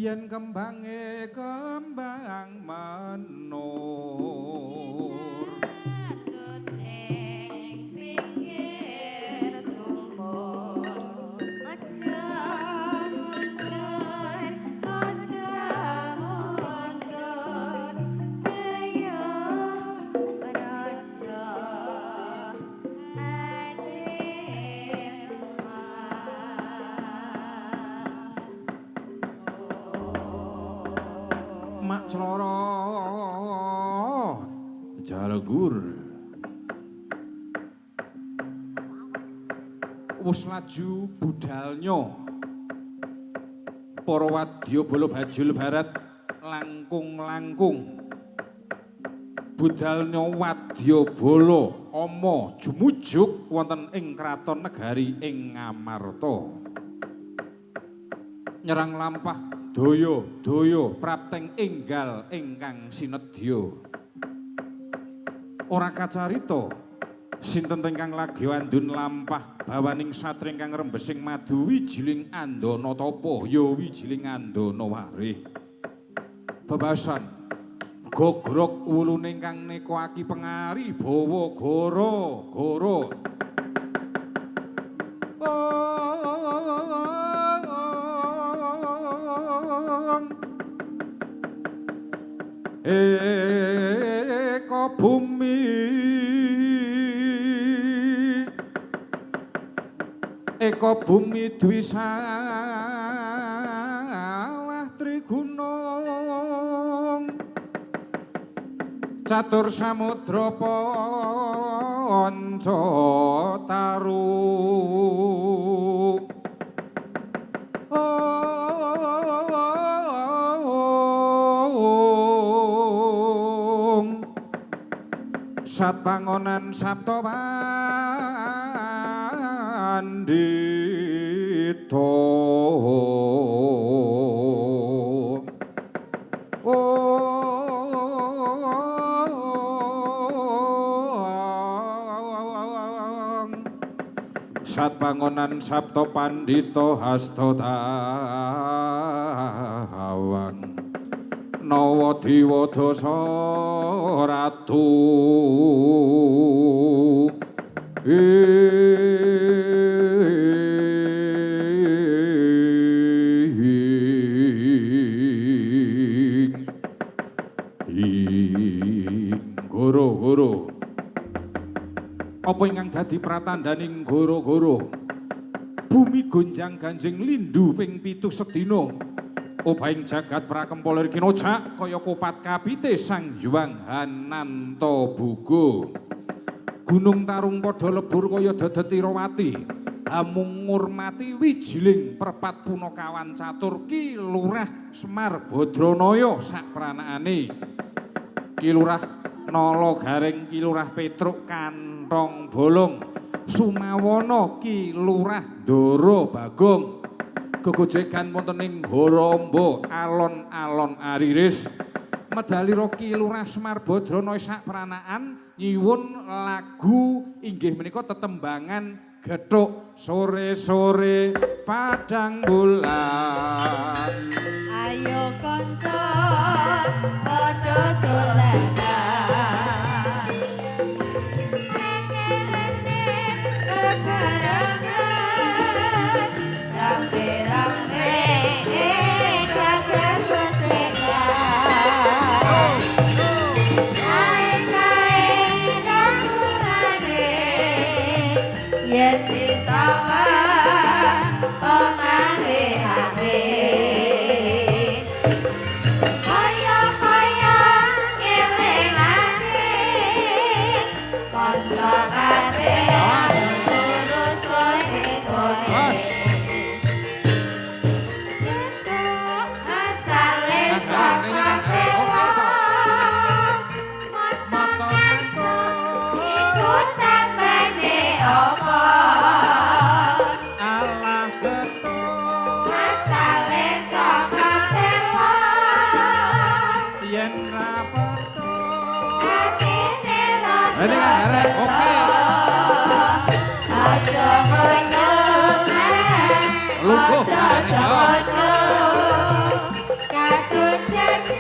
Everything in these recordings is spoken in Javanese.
Yen kembange kembang manur Ngandut ing pinggir sumur aja mundur kaya raja mak cloro jalegur wis laju budalnya para wadya bala bajul barat langkung-langkung budalnya wadya bala ama jumujuk wonten ing kraton negari ing Ngamarta nyerang lampah daya prapteng enggal ingkang sinedya ora kacarita sinten ingkang lagi wandun lampah bawaning satri ingkang rembesing madu wijiling andana tapa ya wijiling andana warih bebasan gogrok wulune ingkang nekaki pengari bawa goro eka bumi dwi sawah trigunung catur samudra kanca taru Satpangonan Sabta Pandito Satpangonan Sabta Pandito Hasta Tawang Nawadiwa Dasa Ratu Goro-goro apa ingkang dadi pratandaning goro-goro bumi gonjang ganjing lindu ping 7 sedina Obahing jagat prakempolir kinojak kaya kopat kapite Sang Hyang Hananta Buga. Gunung Tarung padha lebur kaya Dedetirawati. Amung ngurmati wijiling perpat punakawan catur Ki Lurah Semar Badranaya sapranakane. Ki Lurah Nala Garing, Ki Lurah Petruk Kantong Bolong, Sumawana Ki Lurah Ndara Bagong. Gegojegan wonten ing Haramba alon-alon ariris medalira Ki Lurah Semar Badranaya sapranakan nyuwun lagu inggih menika tetembangan Gethuk Sore-sore Padang Bulan. Ayo kanca padha dolanan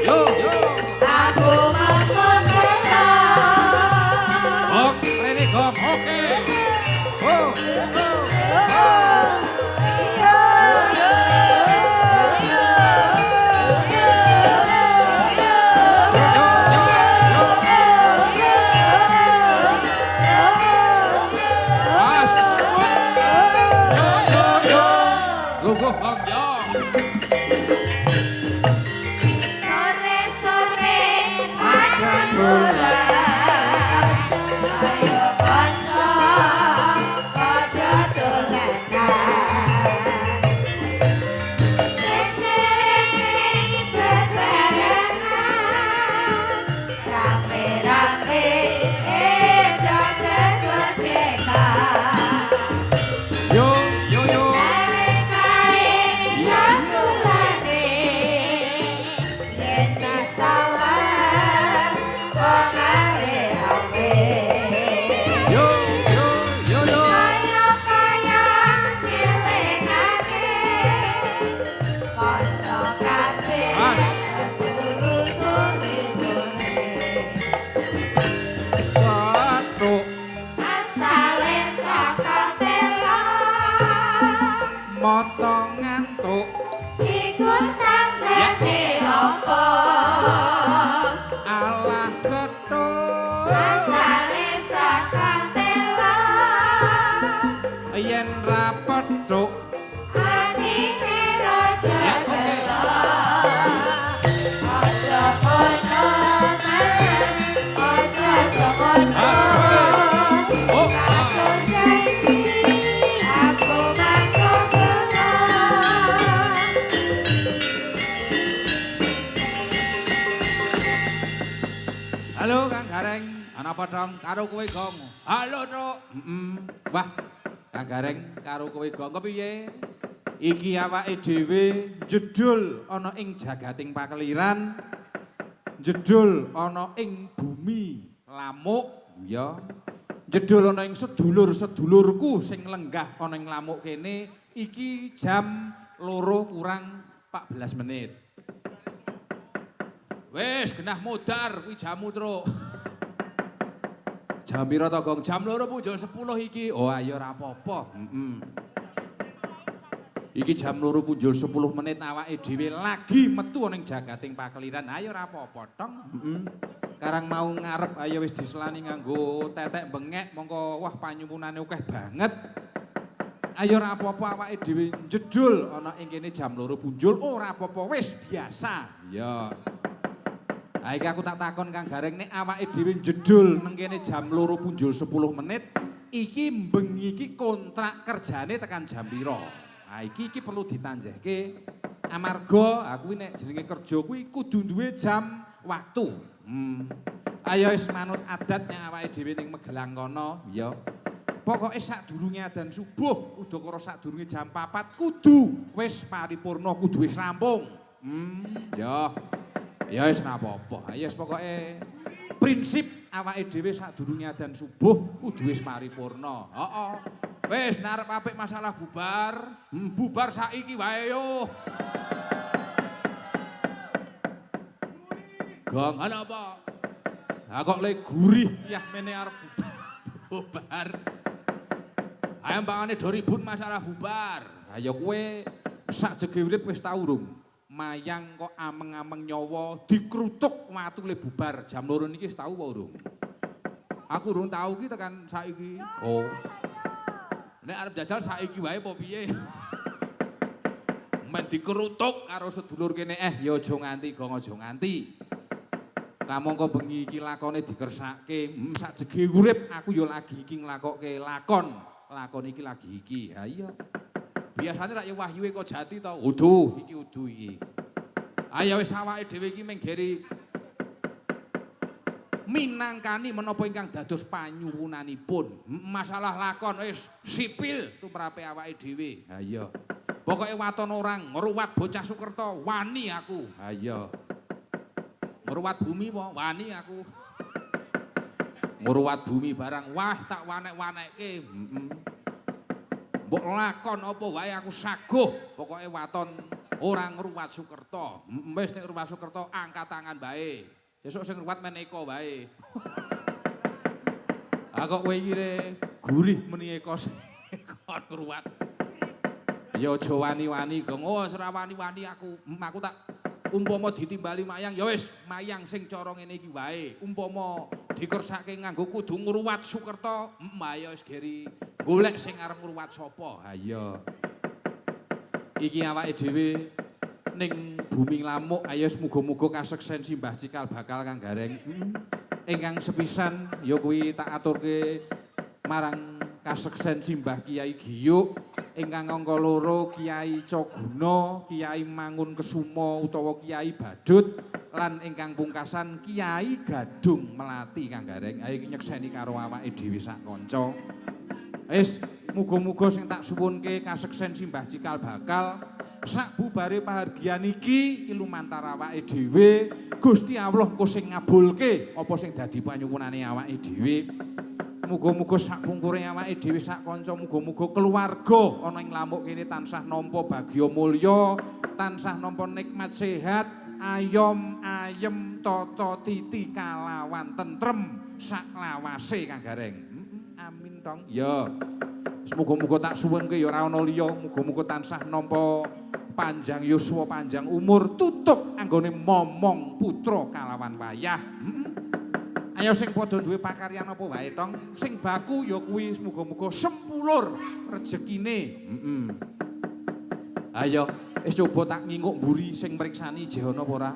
Oh Halo Kang Gareng, ana apa dong karo kowe Gong? Halo, Truk. Wah, Kang Gareng karo kowe Gong kepiye? Iki awake dhewe jedul ana ing jagating pakeliran. Jedul ana ing bumi Lamuk, ya. Jedul ana ing sedulur-sedulurku sing lenggah ana ing Lamuk kene. Iki jam 2 kurang 14 menit. Wes genah modar kuwi jamu Truk. Jam pira to Gong? Jam 2 punjul 10 iki. Oh ayo ora apa-apa. Iki jam 2 punjul 10 menit awake dhewe lagi metu ning jagating pakeliran. Ayo ora apa-apa tong. Karang mau ngarep ayo wis diselani nganggo tetek bengek mongko wah panyumunane akeh banget. Ayo ora apa-apa awake dhewe jedul ana ing kene jam 2 punjul ora apa-apa wis biasa. Ya. Iki aku tak takon Kang Gareng nek awake dhewe jedul nang kene jam 2 punjul 10 menit iki bengi iki kontrak kerjane tekan jam pira? Iki perlu ditanjehke amarga aku nek jenenge kerja kuwi kudu duwe jam waktu. Ayo wis manut adatnya awake dhewe ning Magelang kono ya. Pokoke sadurunge adzan subuh udakara sadurunge jam 4 kudu wis paripurna kudu wis rampung. Ya. Ya wis ora apa-apa. Ya wis pokoke prinsip awake dhewe sadurunge adzan subuh kudu wis paripurna. Heeh. Wis narep apik masalah bubar. Bubar saiki wae yo. Gong ana apa? Ha kok le gurih ya mene arep bubar. Ayo mbangane do ribut masalah bubar. Ha ya kowe sak jege urip wis tau urung? Mayang kok ameng-ameng nyawa dikrutuk watu le bubar jam 2 niki wis tau apa urung? Aku urung tau ki tekan saiki. Oh. Nek arep jajal saiki wae apa piye? Men dikrutuk karo sedulur kene ya aja nganti Gong aja nganti. Kamangka bengi iki lakone dikersake sak jege urip aku ya lagi iki nglakokke lakon. Lakon iki lagi iki. Ha iya. Biasane rak ya wahyuwe kok jati to. Udu, iki udu iki. Ayo wis awake dhewe iki mung geri minangkani menapa ingkang dados panyuwunanipun. Masalah lakon wis sipil tumrape awake dhewe. Ha iya. Pokoke waton orang ngruwat bocah Sukerta wani aku. Ha iya. Ngruwat bumi po wani aku. Ngruwat bumi barang wah tak wanek-wanekke. Mbok lakon apa wae aku saguh, pokoke waton ora ngruwat Sukerta. Wis nek ngruwat Sukerta angkat tangan bae. Besok sing ngruwat men Eko bae. Ah kok kowe iki gurih meni Eko kon ngruwat. Ya aja wani-wani, Gong. Oh, ora wani-wani aku. Aku tak umpama ditimbali mayang ya wis mayang sing cara ngene iki wae. Umpama dikersake nganggo kudu ngruwat Sukerta, ya wis geri golek sing arep ngruwat sapa? Ha iya. Iki awake dhewe ning bumi Lamuk, ayo muga-muga kaseksen simbah cikal bakal Kang Gareng. Ingkang sepisan ya kuwi tak aturke marang kaseksen simbah Kiai Giyuk, ingkang angka 2 Kiai Coguna, Kiai Mangunkusumo utawa Kiai Badut lan ingkang pungkasan Kiai Gadung Melati Kang Gareng. Ayo nyekseni karo awake dhewe sak kanca. Wis muga-muga sing tak suwunke kaseksen simbah cikal bakal sak bubare pahargyan iki lumantar awake dhewe Gusti Allah engko sing ngabulke apa sing dadi panyuwunane awake dhewe. Muga-muga sak pungkure awake dhewe sak kanca muga-muga keluarga ana ing Lamuk kene tansah nampa bagya mulya, tansah nampa nikmat sehat, ayom ayem tata titi kalawan tentrem sak lawase Kang Gareng. Amin tong. Ya. Muga-muga tak suwunke ya ora ana liya, muga-muga tansah nampa panjang yuswa, panjang umur, tutuk anggone momong putra kalawan wayah. Ayo sing padha duwe pakaryan apa wae tong, sing baku ya kuwi muga-muga sempulur rejekine. Ayo wis coba tak nginguk mburi sing mriksani jehana apa ora?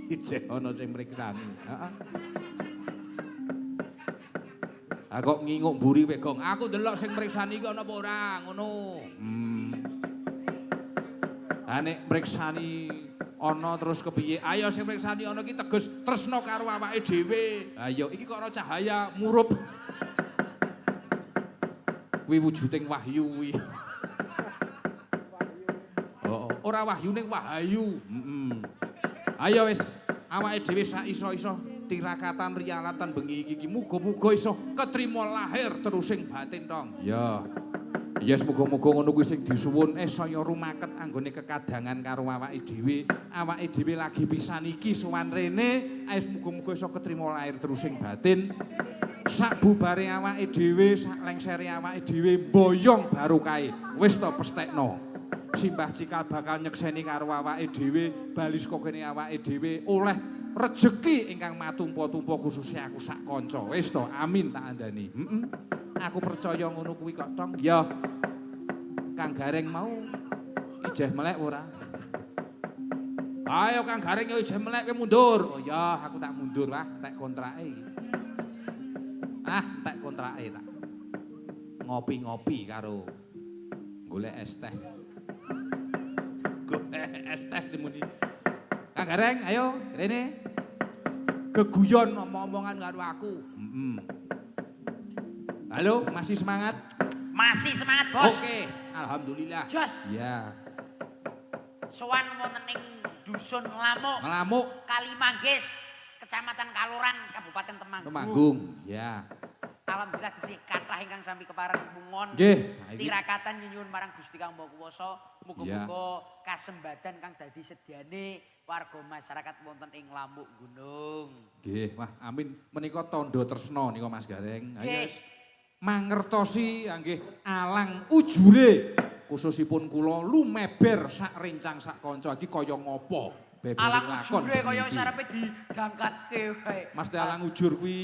Jehana sing mriksani. Heeh. Kok nginguk mburi wae Gong. Aku ndelok sing mriksani iki ana apa ora, ngono. Nek mriksani Ana terus kepiye? Ayo sing priksani ana iki teges tresna karo awake dhewe. Ayo iki kok ana cahaya murup. Kuwi wujuding wahyu kuwi. Oh, ora wahyu ning wahayu. Ayo wis awake dhewe sak iso-iso tirakatan rialatan bengi iki muga-muga iso ketrima lahir terusing batin tong. Ya. Yes, muga-muga ngono kuwi sing disuwun saya rumaket anggone kekadangan karo awake dhewe. Awake dhewe lagi pisan iki sowan rene, wis muga-muga iso ketrima lahir terusing batin. Sak bubare awake dhewe, sak lengsere awake dhewe boyong barokahe. Wis to pestekno. Simbah Cikal bakal nyekseni karo awake dhewe, bali saka kene awake dhewe oleh rejeki ingkang matumpa-tumpa khususnya aku sak kanca. Wis to, amin tak andani. Aku percaya ngono kuwi kok tong. Ya. Kang Gareng mau ijeh melek ora? Ayo Kang Gareng yo ijeh melek kowe mundur. Oh ya, aku tak mundur lah, tek kontrake iki. Tek kontrake tak. Ngopi-ngopi karo golek es teh. Golek es teh muni. Kang Gareng, ayo rene. Geguyon omong-omongan karo aku. Halo, masih semangat? Masih semangat, Bos. Oke, alhamdulillah. Jos. Ya. Sowan wonten ing dusun Lamuk. Ngelamuk. Kalimanggis, Kecamatan Kaluran, Kabupaten Temanggung. Temanggung, ya. Alhamdulillah disih kathah ingkang sami kepareng mungon. Nggih. Tirakatan nyuwun marang Gusti Kang Maha Kuwasa, muga-muga kasembadan kang dadi sedyane warga masyarakat wonten ing Lamuk Gunung. Nggih, wah amin. Menika tandha tresna nika Mas Gareng. Ayo Nggih. wis mangertosi nggih alang ujure khususipun kula lumeber sak rencang sak kanca iki kaya ngopo bebel Alang lakon. ujure kaya iki. sarepe didangkatke wae. Mas alang ujur kuwi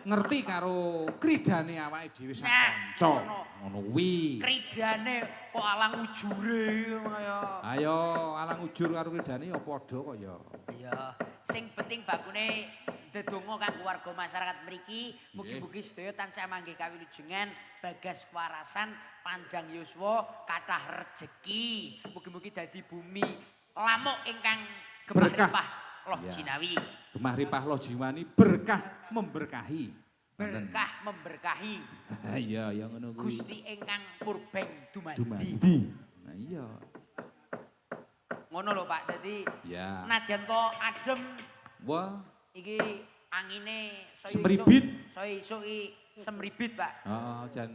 ngerti karo kridane awake dhewe sak Nah, kanca. ngono. Ngono kuwi. Kridane kok alang ujure kaya. Ayo alang ujur karo kridane ya padha kaya. Iya, sing penting bakune ndedonga kanggo warga masyarakat mriki, mugi-mugi sedaya tansah manggih kawilujengan, bagas kewarasan, panjang yuswa, kathah rejeki. Mugi-mugi dadi bumi Lamuk ingkang gemah Berkah. ripah loh Ya. jinawi. Gemah ripah loh jiwani berkah memberkahi. Berkah memberkahi. Iya, ya ngono kuwi. Gusti ingkang purbeng dumadi. Dumadi. Nah iya. Ngono lho Pak, dadi Ya. nadyan to adem Wah, iki angine saya Semribit. Saya isoki semribit, Pak. heeh jan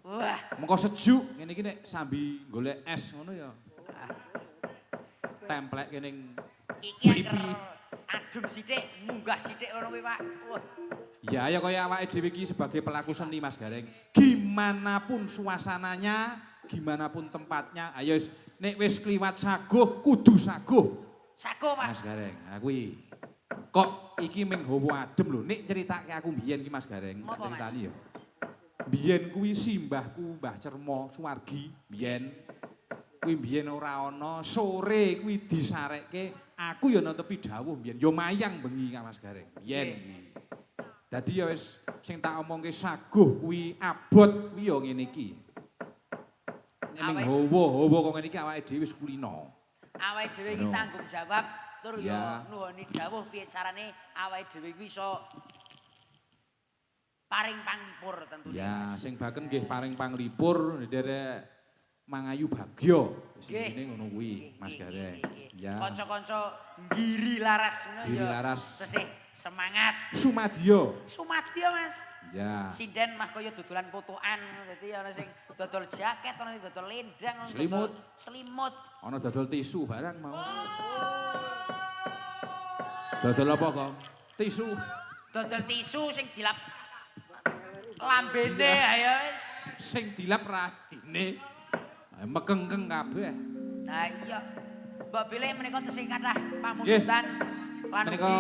Wah, mengko sejuk ngene iki nek sambi golek es ngono ya. Templek kene ning iki mripi. angger adem sithik, munggah sithik ngono kuwi, Pak. Wah, Ya, ya kaya awake dhewe iki sebagai pelaku seni Mas Gareng. Gimanapun suasananya, gimana pun tempatnya, ayo nek wis kliwat saguh kudu saguh. sago, Pak. Mas Gareng, aku kok iki ming hawa adem lho. Nek ceritake aku mbiyen iki Mas Gareng, tak Ngopo, Mas? critani ya. Mbiyen kuwi simbahku Mbah Cermo Suwargi, mbiyen kuwi mbiyen ora ana, sore kuwi disarekke, aku ya netepi dawuh mbiyen, ya mayang bengi Kak Mas Gareng. Mbiyen kuwi. Dadi ya wis sing tak omongke saguh kuwi abot kuwi ya ngene iki. Nek ming hawa-hawa kok ngene iki awake dhewe wis kulino. Awake dhewe iki Ano. tanggung jawab tur Ya. ya nuhoni dawuh piye carane awake dhewe iki iso paring panglipur tentunya. Ya, Mas. sing baken nggih paring panglipur nderek Mangayu Bagyo. Nggih. Sing ngono kuwi, Mas Gareng. Ya. Kanca-kanca ngiri laras ngono ya. Ngiri laras. Tesih semangat. Sumadyo. Sumadyo, Mas. Ya. Sinden mah kaya dodolan potokan dadi ana sing dodol jaket, ana sing dodol lendang, ana sing Selimut. dodol selimut. Ana dodol tisu barang mau. Dodol apa kok? Tisu. Dodol tisu sing dilap lambene ayo wis. Sing dilap raine. Mekengkeng kabeh. Nah iya. Mbok bilih menika tesih kathah pamundutan lan Menika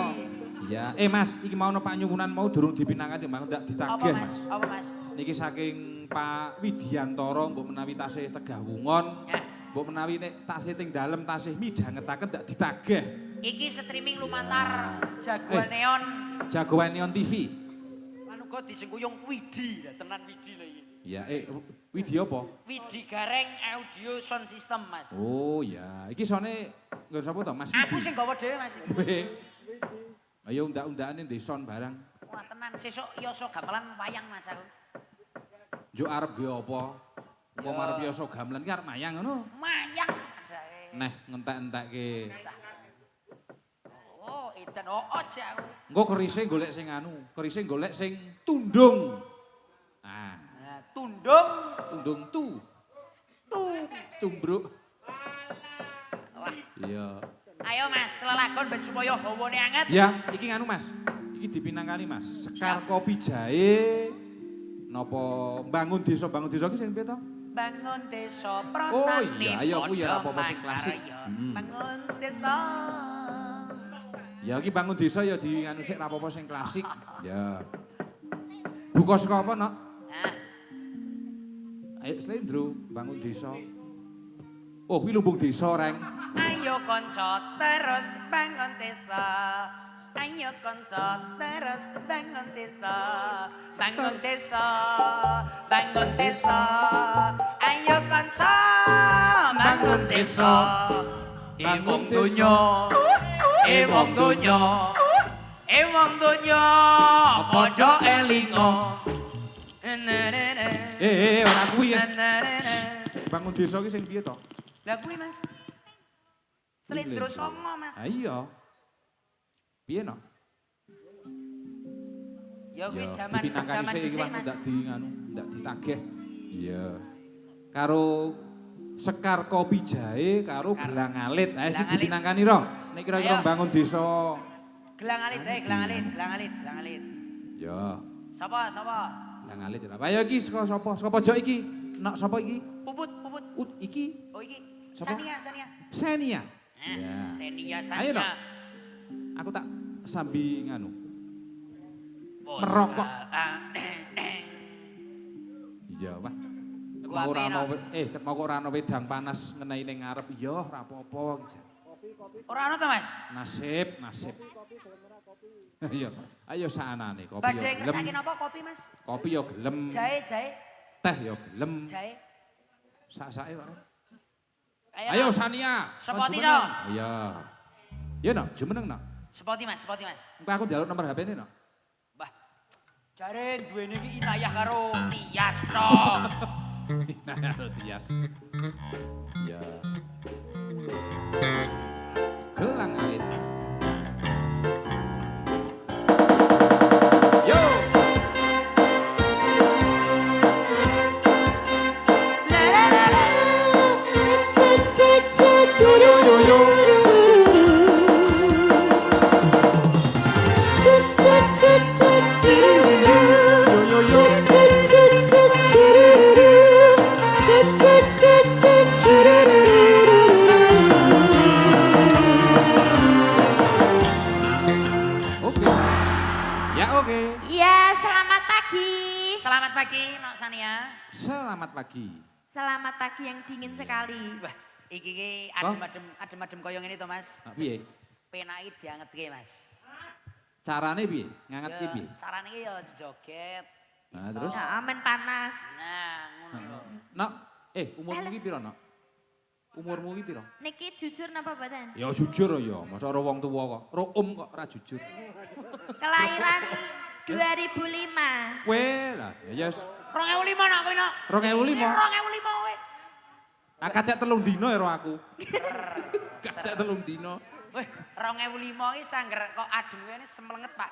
ya, Mas, iki mau panyuwunan mau durung dipinangati, Mas, ndak apa ditagih, Mas? Mas. Apa Mas? Niki saking Pak Widiantoro mbok menawi tasih Tegawungon. Ya. Mbok menawi nek tasih ting dalem tasih midhangetaken ndak ditagih. Iki streaming lumantar Jagoan Neon Jagoan Neon TV. lan uga disengkuyung Widi, lah tenan Widi lho iki. Ya, Widi apa? Widi Gareng Audio Sound System, Mas. Oh ya, iki sone nggon sapa to, Mas Widi? Aku sing gawa dhewe, Mas. Kowe. Ayo undak-undakane ndek son barang. Wah, tenan sesuk yoso gamelan wayang, Mas aku. Njuk arep ge apa? Apa arep yoso gamelan ki arep mayang ngono? Mayang adake. Neh ngentek-entekke. Oh, edan ojo aku. Engko kerise golek sing anu, kerise golek sing tundung. Nah, Nah, tundung tundung tu, tumbruk. Wah, Iya. ayo Mas, lelagon ben supaya hawane anget. Ya, iki nganu Mas. Iki dipinangkani Mas. Sekar kopi jahe napa bangun desa ki sing piye to? Bangun desa Oh protane. iya, ayo aku ya ora apa-apa sing klasik. Bangun desa. Ya iki bangun desa ya di nganu sik ora apa-apa sing klasik. Ya. Buka saka apa, Nok? Nah, Ayo Slendro, bangun desa. Oh, kuwi lumbung desa, Reng. ayo konco terus bangun desa. Ayo konco terus bangun desa. Bangun desa. Bangun desa. Ayo konco bangun desa. Wong donya. Wong donya. Wong donya padha elingo. Ora kuwi ya. Bangun desa ki sing piye to? Lah kuwi Mas. Slendro Songo Mas. Ha iya. Piye no? Ya kuwi Ya, zaman dipinangkani sik iki dhisik Mas Mas. ndak di nganu, ndak ditagih. Iya. Karo sekar kopi jahe karo gelang alit. Ayo Gelang alit. dipinangkani ro. Nek kira-kira Ayo. bangun desa. Gelang alit, gelang alit, gelang alit, gelang alit. Ya, Sapa? gelang alit ora. Ayo iki saka sapa? Saka pojok iki. Nok sapa iki? Puput. Iki Oh iki Sapa? Sania. Senia. Eh, Ya. Senia Ayo, Nok. Sania. Aku tak sambi nganu. Bos. Merokok. Ah, Iya, Pak. Ket Gua mau ora apeno. ana ket mau kok ora ana wedang panas ngenai ning ngarep. Iya, ora apa-apa. Ora ono to Mas? Nasib. Iya, ayo saanane kopi Badhe yo ngersake gelem. napa kopi Mas? Kopi yo gelem. Jahe. Teh yo gelem. Jahe. Sak-sake kok. Ayo. Ayo Nok. Sania. Sepoti, Jumeneng. Nok. Iya. Iya, Nok, jumeneng, Nok. Sepoti Mas. Engko aku njaluk nomor HP-ne, Nok. Mbah. Jare duwene iki inayah karo Tias to. Nah, karo Tias. Iya. Gelang alit. Yo. La la la la. Oke. Ya oke. Ya, selamat pagi. Selamat pagi, Nok Sania. Selamat pagi. Selamat pagi yang dingin sekali. Wah, iki Kok? adem-adem koyo ngene to, Mas. Nah, piye? Penake diangetke, Mas. Carane piye? Ngangetke Ya, piye? carane iki ya joget. Nah, iso. terus? Ya, amen panas. Nah, ngono lho. Nok, umurmu ki piro, Nok? Umurmu ki piro? Niki jujur napa badan? Ya jujur ya, masa ora wong tuwa kok. Ora kok ora jujur. Kelahiran 2005. Weh lah, ya yes. 2005 nak kowe, Nok. 2005. Iya, 2005 kowe. Kacek 3 dino ya aku. Kacek 3 dino. Weh, 2005 iki sangger kok adem kene semlenget, Pak.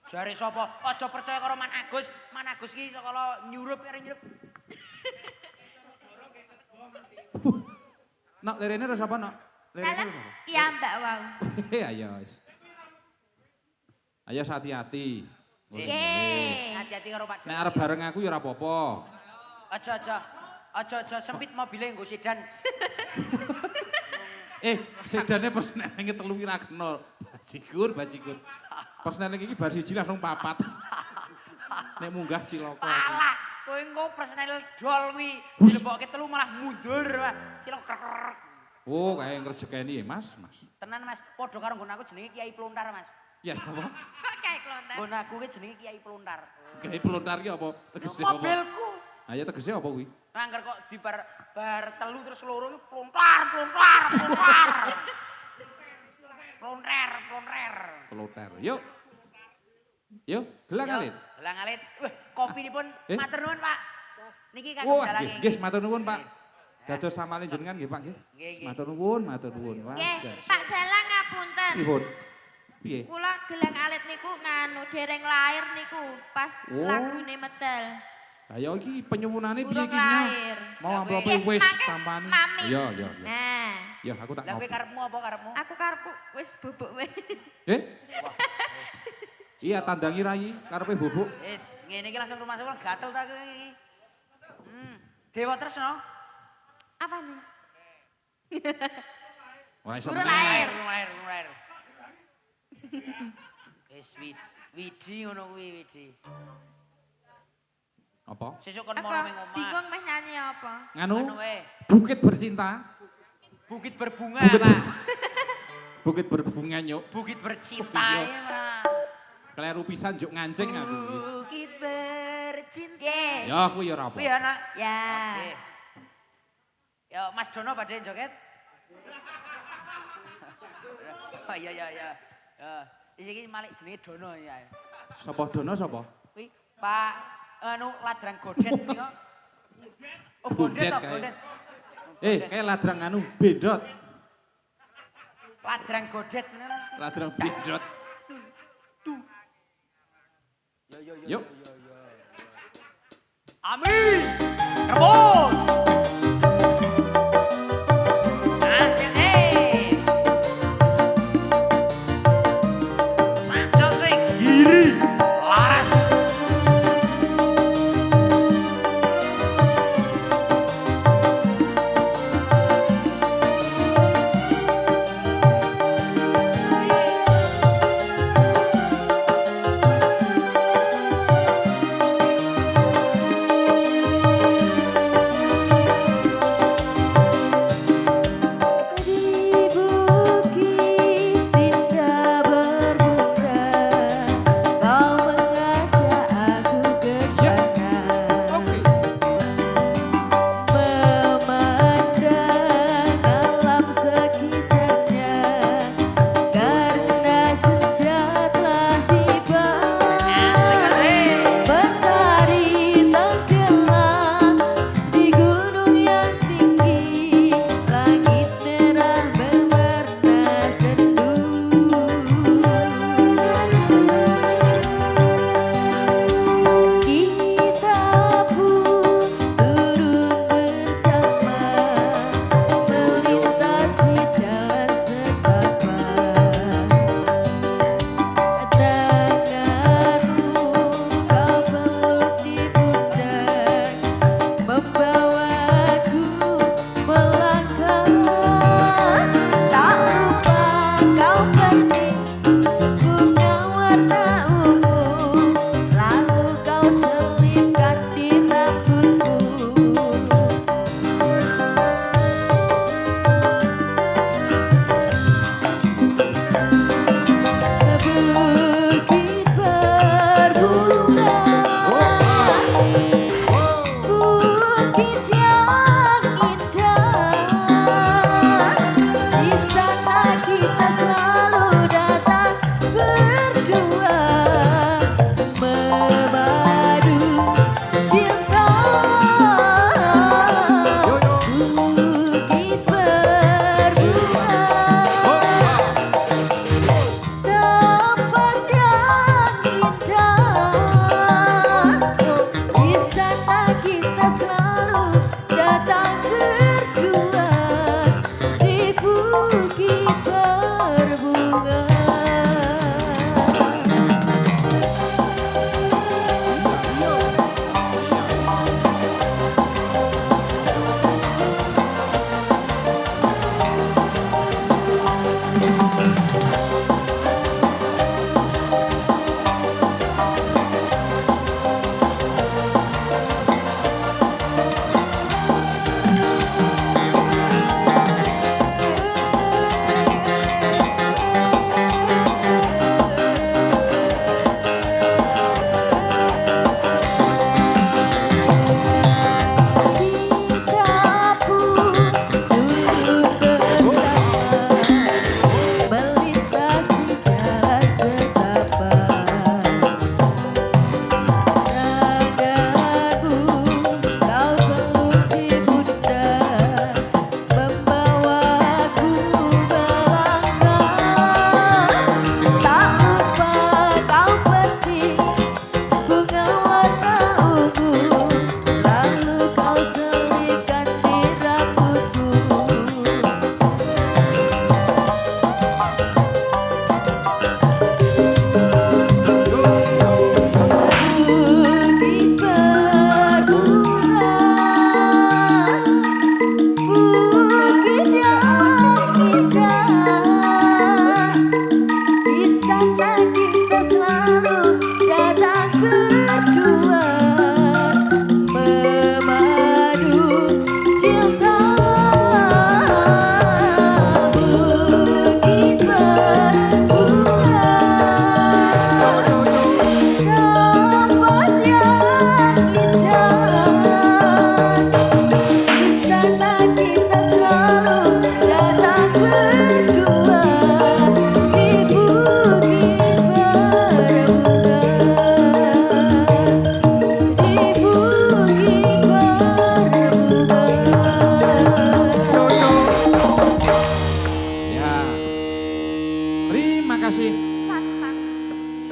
Jare sapa? Aja percaya karo Man Agus. Man Agus ki saka nyurup karo nyurup. Nok lerene ora sapa, Nok? Lerene Dalam ora sapa? iya Mbak wow. Ayo wis. Ayo hati-hati. Oke. Hati-hati karo Pak. Nek arep bareng aku ya ora apa-apa. Aja sempit mobile nggo sedan. Sedane pas nenenge telu ora kena. Bajigur. Pas neneng iki bar siji langsung papat. Nek munggah silaka. Pala, kowe engko personel dol kuwi dilebokke telu malah mundur. Sila krek. Oh, kayak ngrejekeni ya, Mas. Tenan Mas, padha karo nggon aku jenenge Kiai Plontar Mas. Ya apa? Kok kayak kelontar. Nggon aku ki jenenge Kiai Pelontar. Kiai pelontar ki apa? Tegese apa? Mobilku. Ayo tegese apa kuwi? Angger kok di bar telu terus loro ki pelontar, pelontar, pelontar. Pelonter, pelonter. Pelontar. Yuk. Yuk, gelang alit. Gelang alit. Wah, kopinipun matur nuwun, Pak. Niki kangge Wah, dalange. nggih matur nuwun, Pak. Dados samale jenengan nggih, Pak nggih. Nggih, nggih. Matur nuwun, matur nuwun. Nggih, Pak Jalang ngapunten. Pripun? Piye? Kula gelang alit niku nganu dereng lahir niku pas Oh. lagune medal. Ayo iki penyuwunane piye Burung iki? lahir. Mau amplop Nggih, wis mangke tampani. mami. Iya, iya, iya. Nah, Ya, aku tak Lah kowe ngopi. karepmu apa karepmu? aku karepku wis bubuk wis. Eh? Iya, tandangi rai karepe bubuk. Wis, ngene iki langsung rumah sakit gatel ta kowe iki. Dewa Tresno. Apa nih? Ora iso Burung meneh. lahir. Lahir. Wis Widi ngono kuwi Widi. Apa? Sesuk kon Apa? mono ning omah. Bingung meh nyanyi apa? Nganu, Anu wae. bukit bercinta. Bukit berbunga, Bukit Pak. Bukit berbunga nyuk. Bukit bercinta Iya. ya, Pra. Kleru pisan juk ngancing aku. Bukit bercinta. Nggih. Ya aku ya ora apa. Kuwi ya, Nak. Ya. Oke. Ya, Mas Dono badhe joget. Oh iya. Ya. Iki malik jenenge Dono ya. Sapa dono sapa? Kuwi Pak anu ladrang godet nika. Oh, bondet Bondet to, kae. bondet. Kayak ladrang anu bedot. Ladrang godet bener. Ladrang bedot. Yo. Yuk. Amin. Kebun. Sanco sing giri laras.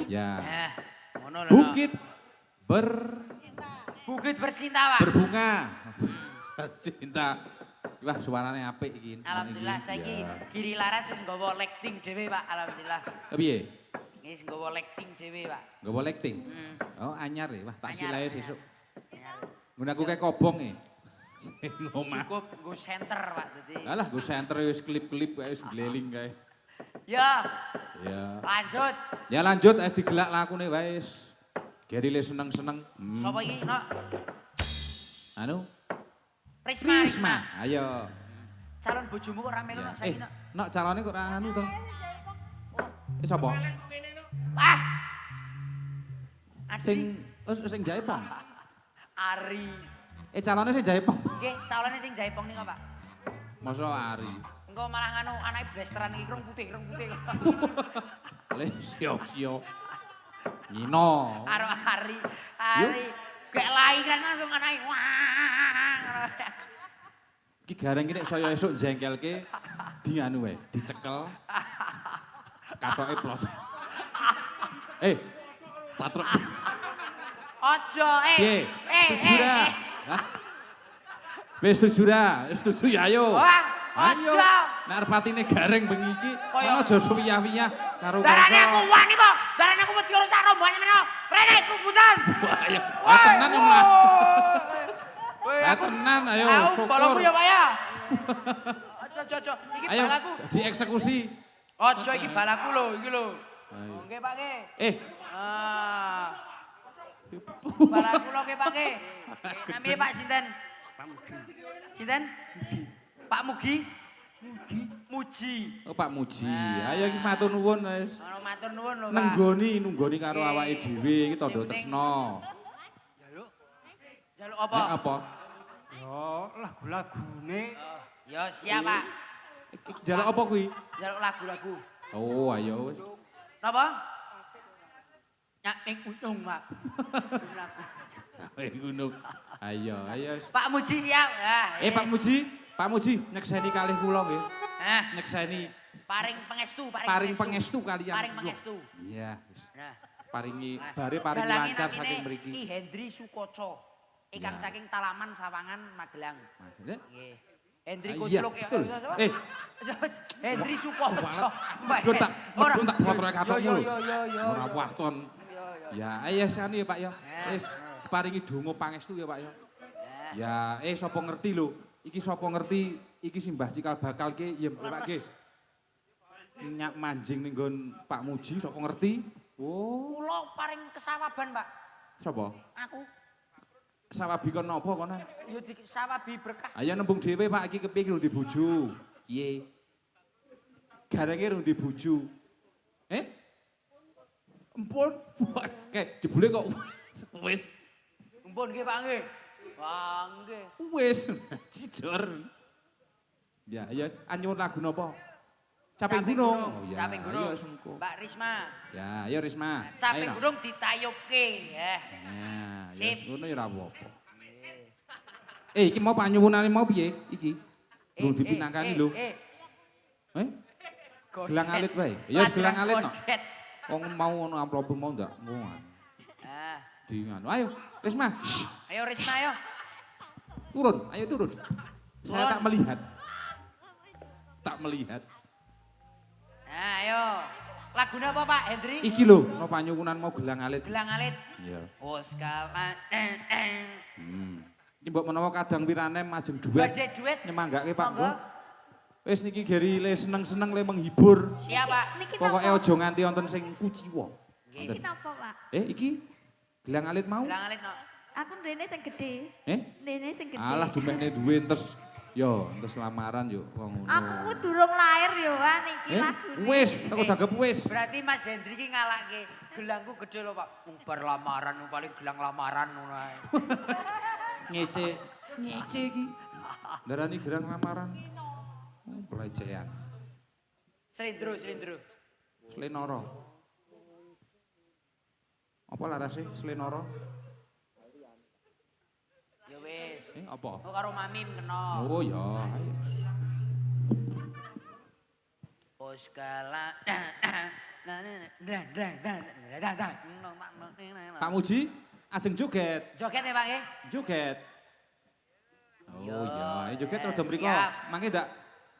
Ya. Nah, ngono lho. Bukit Bukit bercinta, Pak. berbunga. Cinta. Wah, suarane apik iki. Alhamdulillah saiki Giri Laras wis nggawa lighting dhewe, Pak. Alhamdulillah. Piye? Wis nggawa lighting dhewe, Pak. Nggawa lighting. Oh, anyar ya. Wah, tak silae Anyar. sesuk. Mun aku kayak kobong e. Sing omah. Cukup nggo center, Pak. Dadi. Alah, gue center wis klip-klip kae wis gleliling kae. Ya, Ya. lanjut. Ya lanjut wis digelak lakune wae wis. Geri le seneng-seneng. Sopo iki, Nok? Anu, Risma. Risma. Ayo. Calon bojomu kok ra melu, Nok, saiki, Nok. Nok calone kok ra anu to. Sapa? Wah. Sing sing Jaipong. Ari. Calone sing Jaipong. Nggih, calone sing Jaipong niku, Pak. Masa Ari. Engko malah nganu anake blasteran iki rong putih. Le sio-sio. Nino. Karo Ari. Gek lahiran langsung anake. Wah. Iki gareng iki nek saya esuk jengkelke di anu wae, dicekel. Katoke plos. Patrok. Ojo, Setuju. Wis setuju ya ayo. Wah, Ayo. ojo. Nek arep patine gareng bengi iki, Kaya- ana aja suwiyah-wiyah karo Darane kanca. aku wani po. Darane aku wedi rusak rombongan meno. Rene kerubutan. Wah, ayo. Tenan ya, Mas. Tenan ayo, syukur. Balamu ya, Pak ya. Ojo. Iki Ayo, balaku. dieksekusi. Ojo iki balaku lho, iki lho. Ayo. Nggih, Pak nggih. Eh, Balaku lho nggih, Pak nggih. Namanya Pak sinten? Sinten? Pak Mugi. Muji. oh Pak Muji. Ayo iki matur nuwun wis. Ono matur nuwun lho, Pak. Nenggoni karo Nggih. awake dhewe iki tandha Sing penting- tresno. Jaluk apa? Apa? Yo lagu-lagune Ya siap, Pak. Jaluk apa kuwi? Jaluk lagu-lagu. Oh, ayo wis. Napa? Nyak ning untung, Pak. Lagu. Gunung. Ayo wis. Pak Muji siap. Pak Muji, nyekseni kalih kula nggih. Nyekseni Paring pengestu, paring pangestu kalian. Paring pangestu. Iya, wis. Nah, Paringi nah. bare paring Jalange lancar namine saking mriki. Ki Hendri Sukoco. Ikan Ya. saking Talaman Sawangan Magelang. Ya. Nggih. Hendri Ah, iya, Kucluk betul. Hendri Sukoco. Medun tak fotoke katokmu lho. Yo. Ora wahton. Ya, ayo sani ya Pak ya. Wis diparingi donga pangestu ya Pak ya. Ya, sapa ngerti lho. Iki sapa ngerti iki simbah cikal bakal ki ya Pak ki. Nyak manjing ning nggon Pak Muji sapa ngerti? Oh, Kulo paring kesawaban, Pak. sapa? Aku Sawabi kon napa konan? yo di sawabi berkah. Ayo nembung dhewe Pak iki kepiye rung dibojo. Piye? Garenge rung dibojo. Empun. Wah, kayak jebule kok wis Mumpun nggih, Pak nggih. Wah, nggih. wis cidor. Ya, ayo anyuwun lagu napa? Caping Gunung. Oh, ya, Caping Gunung. Ayo sengko. Mbak Risma. Ya, ayo Risma. Caping Ayo, no. Gunung ditayupke, ya. Ya, Sip. ya ngono ya ora apa-apa. Iki mau panyuwunane mau piye iki? Lu dipinangkani lho. Gelang alit wae. Ya wis gelang alit no. Kodet. Wong mau ono amplop mau ndak ngono. Ah, Di nganu. Ayo, Risma. Shh, ayo Risma yo. turun, ayo turun. Saya Turun. tak melihat. Tak melihat. Nah, ayo. Lagune apa, Pak Hendri? Iki lho, no panyuwunan mau gelang alit. Gelang alit. Iya. Oskala Ini mbok menawa kadang wirane majeng duet. Badhe duet. Nyemanggake Pak. Monggo. Wis niki geri le seneng-seneng le menghibur. Siap, Pak. Niki Pokoke napa? aja nganti wonten sing kuciwa. Niki napa, Pak? Iki gelang alit mau? Gelang alit no. Aku ndene sing gede. Ndene sing gede. Alah dumekne duwe entes yo, entes lamaran yo wong ngono. Aku ku durung lahir yo, Pak, niki lagune. Wis, aku dagep wis. Berarti Mas Hendri ki ngalake gelangku gede lho, Pak. Wong bar lamaran, wong paling gelang lamaran ngono ae. Ngece iki. Darani gerang lamaran. Pelecehan. Slendro. Slenoro. Apa larase Slenoro? Ya wis. Apa? Oh karo Mamim kena. Oh ya, ayo. Oskala Pak Muji, ajeng joget. Joget ya Pak nggih. Joget. Oh Yo, iya, joget rada mriko. siap. Mangke ndak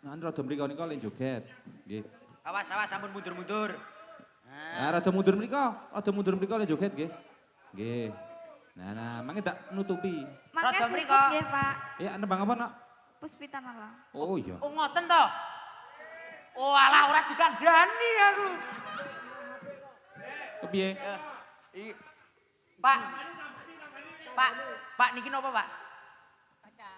rada mriko nika len joget. Nggih. Awas sampun mundur-mundur. Rada mundur mriko len joget nggih. Nggih. Nah, mangke ndak nutupi. Rada Mangke mriko. puput nggih, Pak. Ya nembang apa, Nak? Puspita malah. Oh iya. Oh ngoten to. Oh alah ora dikandani aku. Kepiye? Pak. Pak niki napa, Pak?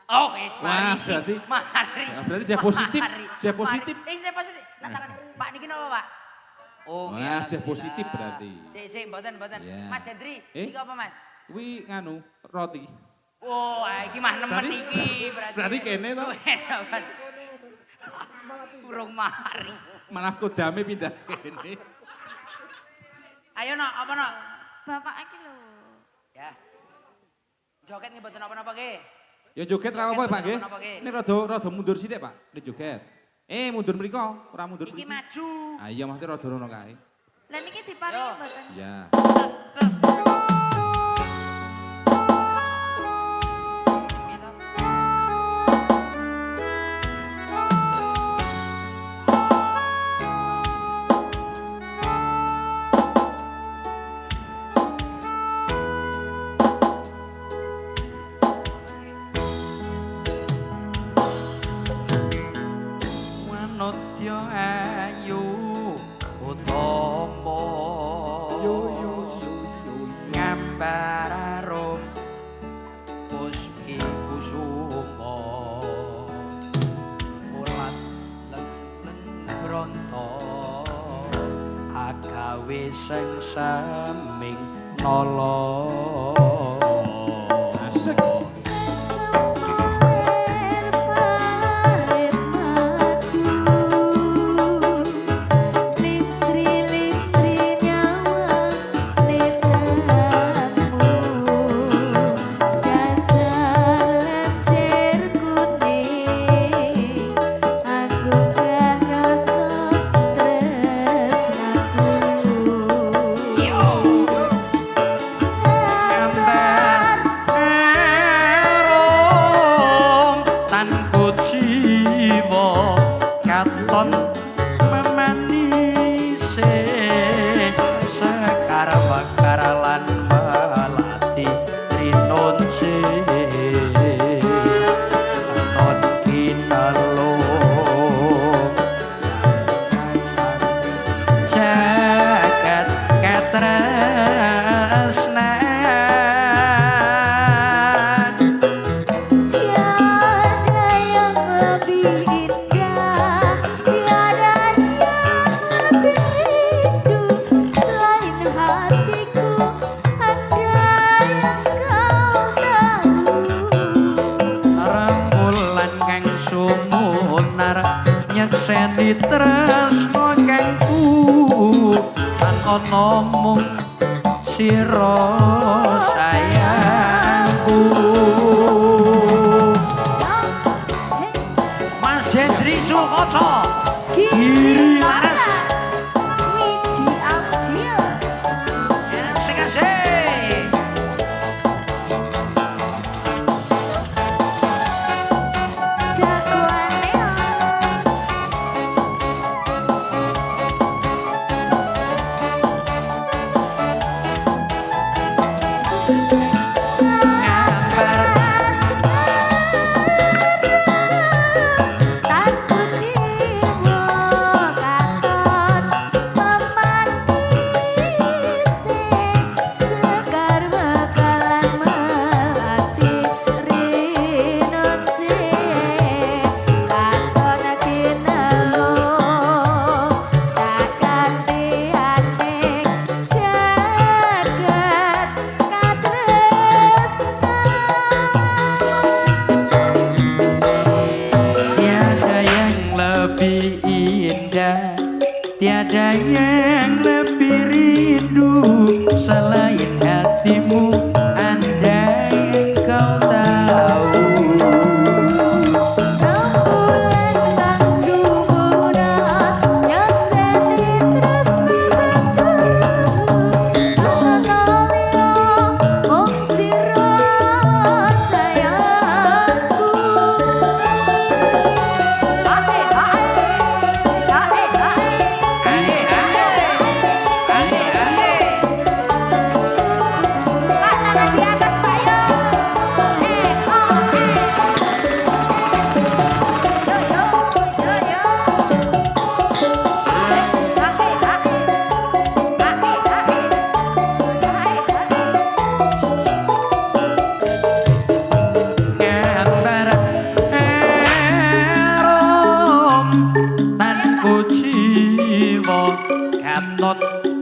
Oh, wis Wah, mari. Mari. berarti saya positif. Mari. Saya positif. Saya positif. Tak takon. Pak niki napa, Pak? Oh, Wah, saya positif berarti. Sik, mboten. Iya. Mas Hendri, Eh? niki apa, Mas? Kuwi nganu, roti. Oh, iki mah nemen Berarti- iki berarti kene to? Urung mari. Malah kodame pindah kene. Ayo nok, apa nok? Bapak iki lho. Ya. Joget nggih mboten apa-apa nggih. Ya joget ra apa, Pak nggih. Napa, nggih? Ini rada mundur sithik, Pak. Ini joget. Mundur mriko, ora mundur Iki mriki. maju. Ah iya, mesti rada rono kae. Lah niki diparingi Yo. mboten? Ya. Ces. Wanodya ayu utama ngambar arum puspi kusuma ulat leng bronto agawe sing saming nala Asik. gambar arum tanku jiwa katon memanise sekar bakar lan melati rinonce katon kinalung jagat katresnan Tiada yang lebih indah, tiada yang lebih rindu selain hatiku. Andai yang kau tahu. rembulan kang sumunar nyekseni tresno kangku lan ana mung sira sayangku Mas Hendri Sukoco Giri Laras Widi Abdil. sing asik Jagoane tanpa jiwa katon memanise sekar bakalan melati rinonce katon kinelung takanti aning jagat Tiada yang lebih indah, tiada yang lebih rindu selain hatimu. Andai yang kau tahu, rembulan kang sumuna nyekseni tresno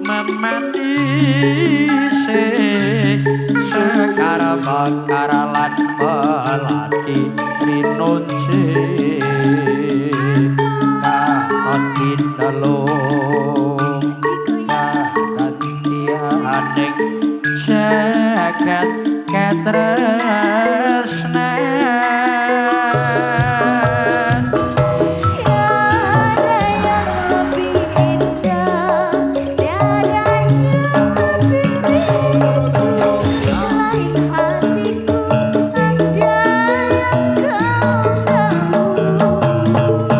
memanise sekar bakar lan melati rinunce kakon dinelung kagantianing jagat katresnan Tiada yang lebih indah, tiada yang lebih rindu selain hatiku ada yang kau tahu.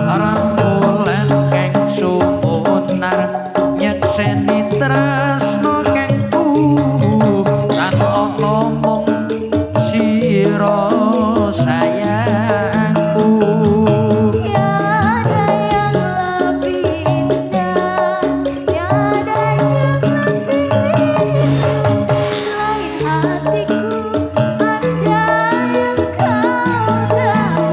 rembulan keng sumunar nyekseni tresno kengku lan ngomong sira sayangku Tiada yang lebih indah, tiada yang lebih rindu selain hatiku ada yang kau tahu.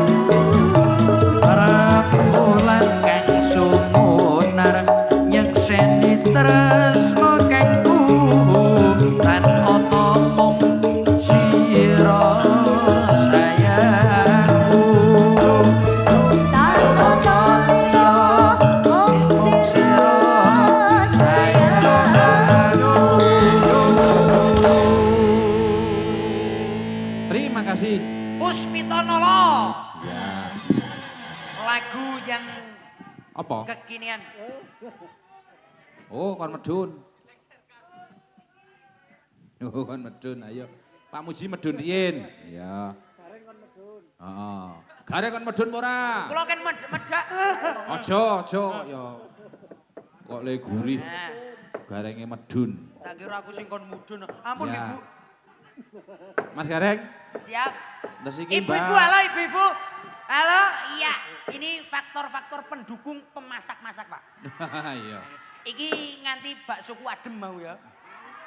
rembulan keng sumunar nyekseni tresno kengku lan ngomong sira sayangku Tanpa toyo om sira sayangku. Terima kasih. Puspitanala. Ya. Lagu yang Apa? kekinian. Oh, kon medun. Oh, kon medun, ayo. Pak Muji medun riyin. Ya. Heeh. Gareng kon medun apa ora? Kula kan medak. Aja, ya. Kok le gurih. Nah, Garenge medun. tak kira aku sing kon mudun. Ampun Ya. Ibu. Mas Gareng, Siap. terus iki Ibu-ibu, halo ibu-ibu. Halo, iya. Ini faktor-faktor pendukung pemasak-masak, Pak. Iya. Iki nganti baksoku adem mau ya.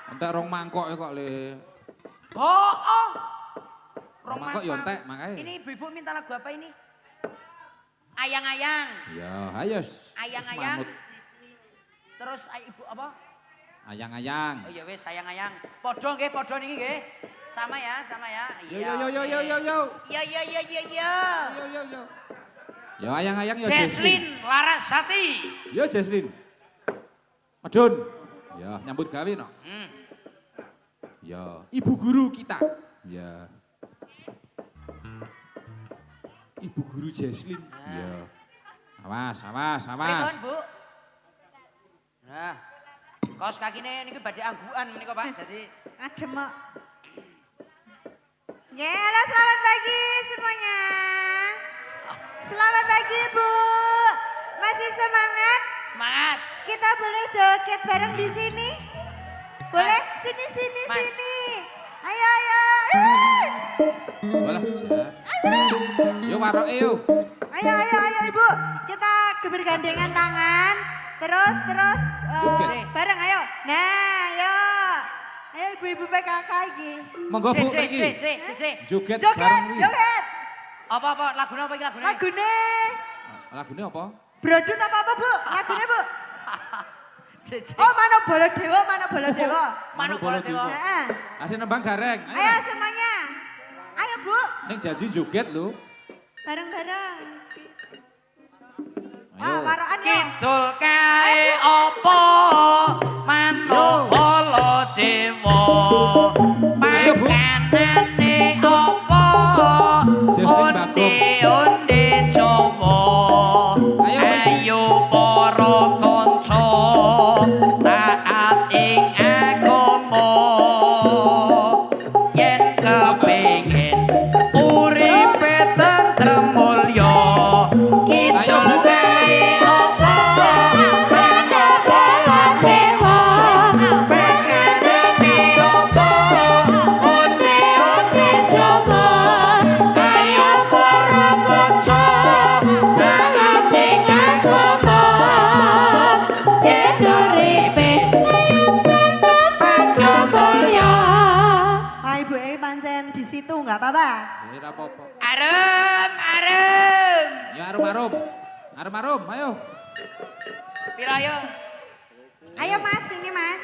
Entek rong mangkok kok le. Oh. Rong mangkok ya entek makanya. Ini ibu-ibu minta lagu apa ini? Ayang-ayang. Ya, ayo. Ayang-ayang. Terus ibu apa? Ayang-ayang. Oh ya wes ayang-ayang. Podo nggih, podo niki nggih. Sama ya. Yo Iya. yo yo yo yo yo. Iya. Yo yo yo. Yo ayang-ayang yo Jesslyn Larasati. Yo Jesslyn. Medun. Ya, nyambut gawe no. Ya, ibu guru kita. Ya. Ibu guru Jesslyn. Ya. Awas. Pripun, Bu? Nah. Kaos kakine niki badhe anggukan menika, Pak. Dadi Adem kok. Ya, halo selamat pagi semuanya. Selamat pagi Bu. Masih semangat? semangat. Kita boleh joget bareng di sini? Boleh? Sini. Mas. Ayo. Walah, siap. Yo waroke yo. Ayo Ibu. Kita bergandengan tangan. Terus Joget. bareng ayo. Nah, ayo. Ayo ibu-ibu PKK iki. Monggo Bu mriki. Cek. Joget bareng iki. Joget. Apa lagune apa iki lagune? Lagune Lagune apa? Brodut apa Bu? Lagune Bu. Cek. Oh, Manuk Baladewa. Manuk Baladewa. Heeh. Asih nembang gareng. Ayo semuanya. Ayo Bu, Ning janji joget lho. bareng-bareng. Ayo. Warokan ya. Kidul kae apa manuk Baladewa. Panganane apa Jesslyn Bagong. onde Jawa. Ayo para kanca taat ing agama. Yen kepengin uripe tentrem mulya. Kidul kae apa manuk Baladewa. Panganane apa onde Jawa. Ayo para kanca taat ing agama. Yen uripe tentrem mulya. Ah, Ibu pancen di situ nggak apa-apa. Ora apa-apa. Arem. Ya arum-arum. Arum-arum, ayo. Pira yo? Ayo Mas, ini Mas.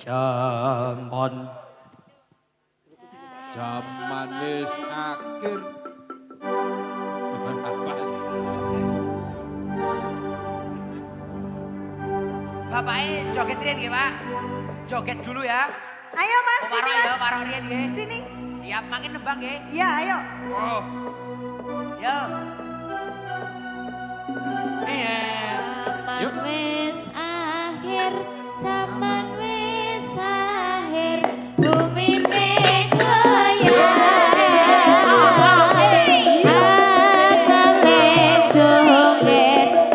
Jaman wis akhir. Apa sih? Bapaknya joget rian ya Pak. Joget dulu ya. Ayo Mas, Waro sini ya, Mas. waro rian ya. Sini. Siap makin nembang ya. Ya, ayo. Oh. Yo. Iya. Yuk. Zaman wis akhir, zaman wis akhir, bumi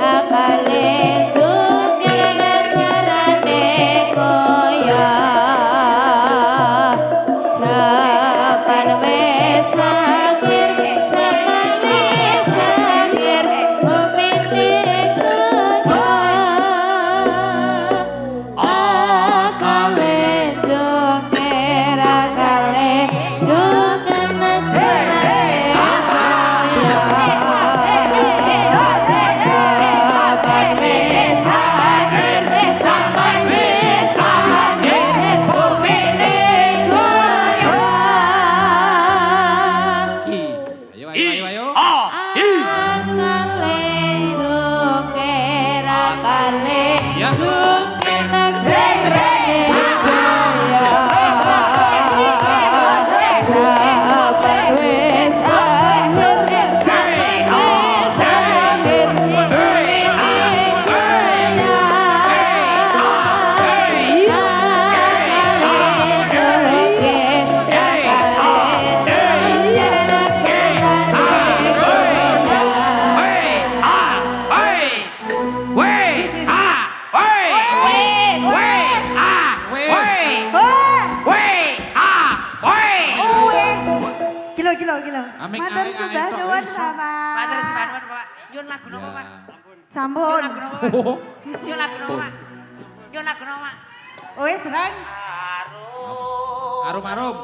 akale jonger negarane koya. Zaman wis akhir, zaman wis akhir, bumi akale jonger negarane koya. Gila. Amik Matur ae sembah tok nuwun iso. Rama. Matur sembah nuwun Pak. Nyun lagu napa Pak? Sampun. Nyun lagu napa Pak? Nyun lagu napa Pak? Nyun lagu napa Pak? Wis reng. Arum-arum.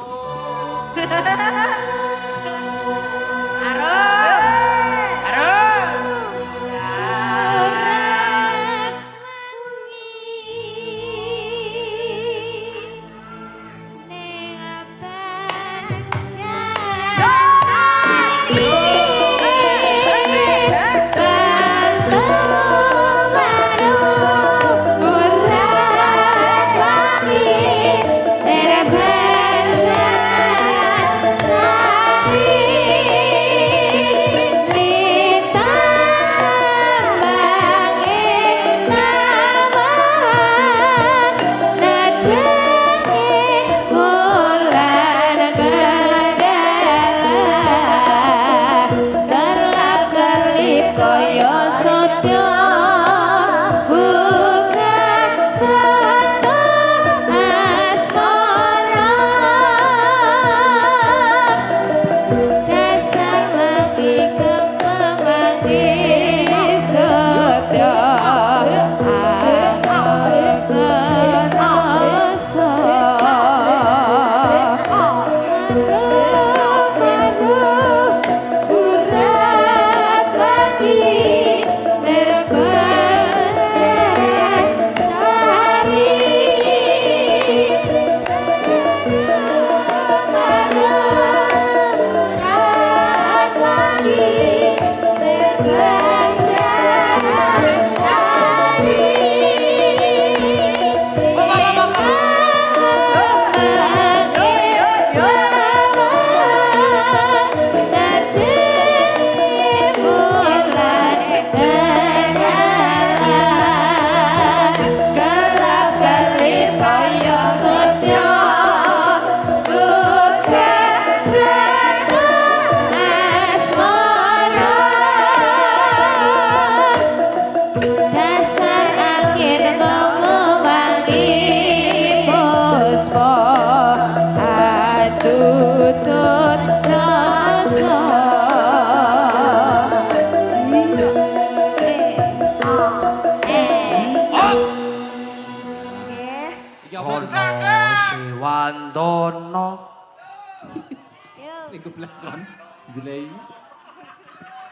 Jelei.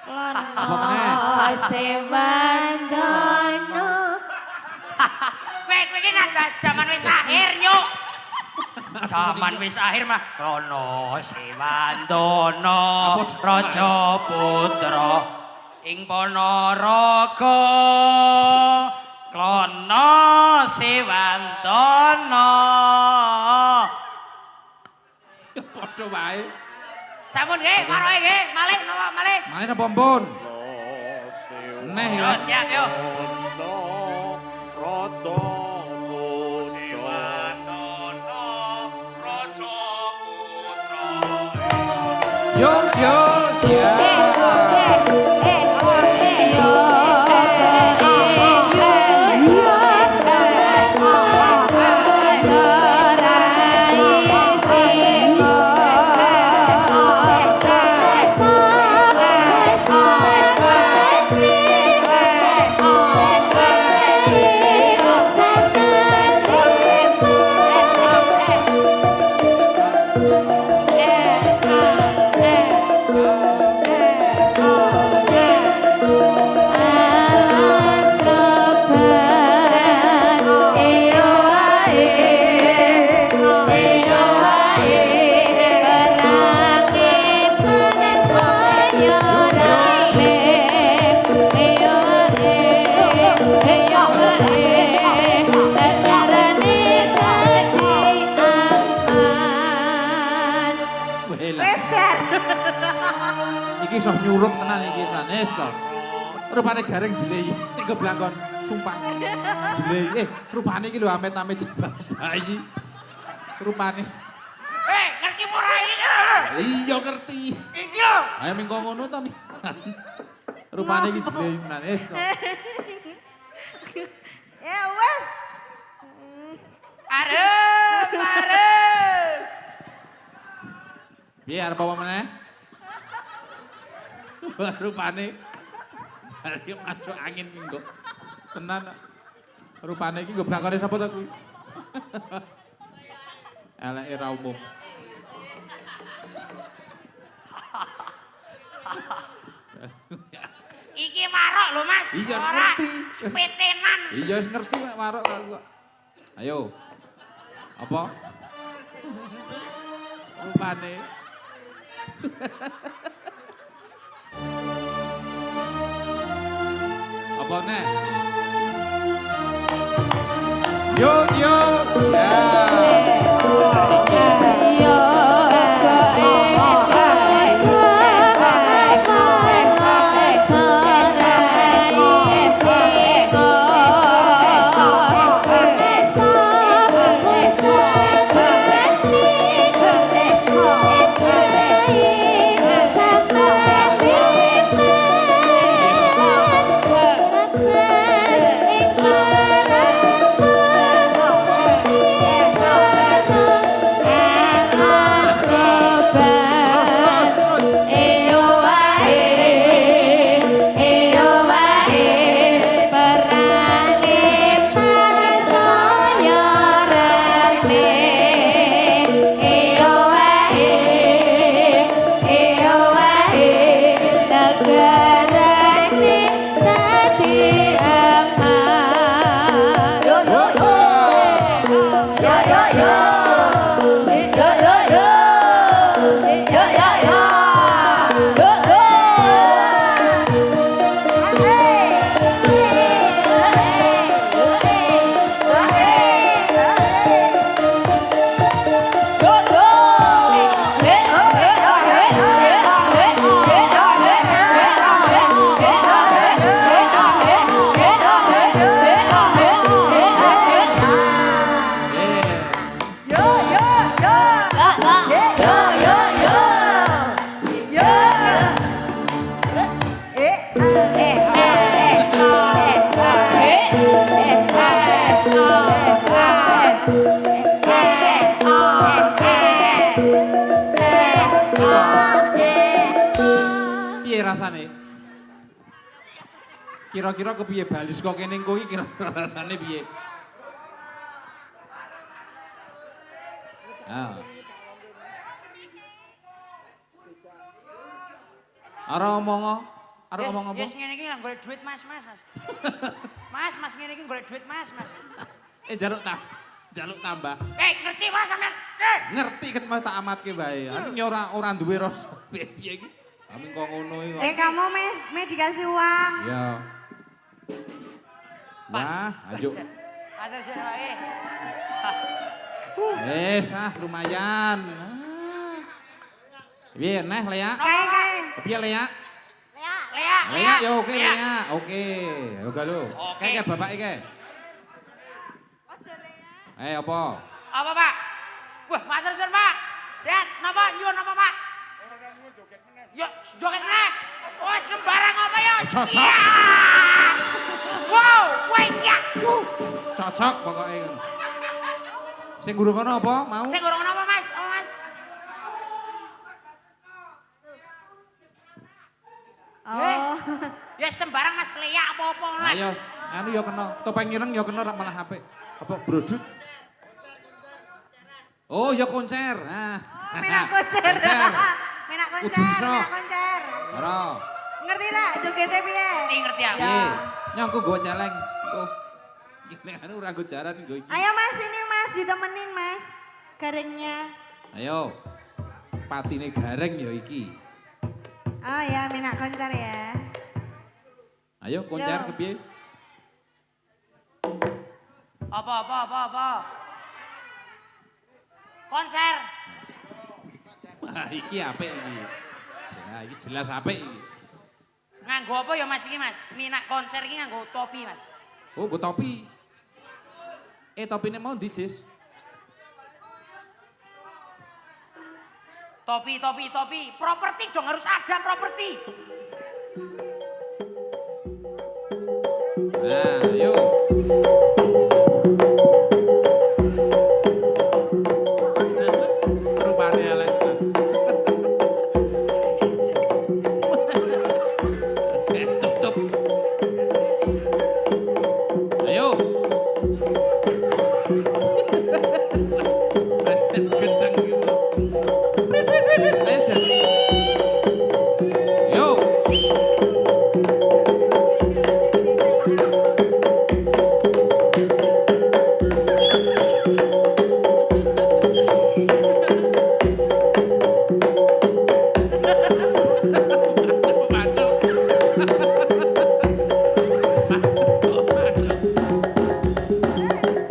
Lono sewandono. Kowe iki jaman wis akhir, Nyuk. Jaman wis akhir mah Rono Sewandana Raja Putra ing Ponorogo Klono Sewandana. Padha wae. Sampun nggih, maroke nggih, malih napa malih? Malih napa pun? Neh Yo ya. siap yo. Yo yo ya. Wis bar. Iki iso nyurup tenan iki sanes to. Rupane gareng jelehi ning keblangkon sumpah. Jelehi rupane iki lho amit-amit jabang bayi. Rupane. Ngerti ora iki? Iya ngerti. Iki lho. Ayo mingko ngono ta mi. Rupane iki jelehi tenan wis to. Ya wis. Arep, arep. Piye arep apa meneh? Rupane bari masuk angin minggo. Tenan. Rupane iki nggo blangkone sapa ta kuwi? Eleke ra umum. Iki marok lho Mas. Iya, Ora ngerti. sepetenan. Iya wis ngerti nek marok aku kok. Ayo. Apa? Rupane. Apa nek? Yo yo. Ya. Terus terus. Piye rasane? Kira-kira kepiye balis kok kene engko iki kira-kira rasane piye? Ah. Arep omong Yes ngene iki golek duit Mas. Mas ngene iki golek duit Mas. Jaluk tambah. Ngerti ora sampean? Ngerti ket mas tak amatke bae. Aku ora duwe rasa piye iki. Kami kok ngono iki. Kamu me dikasih uang. Ya. Wah, ayo. Matur suwun wae. Lumayan. Piye neh Lea? Kae. Piye Lea? Lea. Ya oke Lea. Oke. Yo galo. Kayak bapak iki. Ojo Lea. Apa? Apa, Pak? Wah, matur suwun, Pak. Sehat, napa nyuwun napa, Pak? Ora kan nyuwun joget meneh. Yo, joget meneh. Oh, sembarang apa ya? Cocok. Wow, wenyak. Cocok pokoknya. Sing guru kono apa mau? Sing gorong napa, Mas? Apa, Mas? Oh. Ya sembarang Mas Lea apa-apa ngono. Ayo, anu ya kena. Topeng ireng ya kena malah HP. Apa brodut? Oh, ya konser. Nah. Menak konser. Menak konser. Ora. Ngerti tak jogete piye? Ngerti aku. Piye? Nyongku nggo celeng. Oh. Ini anu ora nggo jaran nggo iki. Ayo Mas, ini Mas ditemenin Mas. Garingnya. Ayo. Patine gareng ya iki. Oh ya, menak konser ya. Ayo konser Yo. kepiye? Apa? Konser. Wah, iki apik iki. Ya, iki jelas apik iki. Nganggo apa ya Mas iki, Mas? Minak konser iki nganggo topi, Mas. Oh, nggo topi. Topine mau ndi, Jis? Topi. Properti dong harus ada properti. Nah, ayo. Rupane elek. Tutup. Ayo. Kenceng. Ayo, Jan. Yo.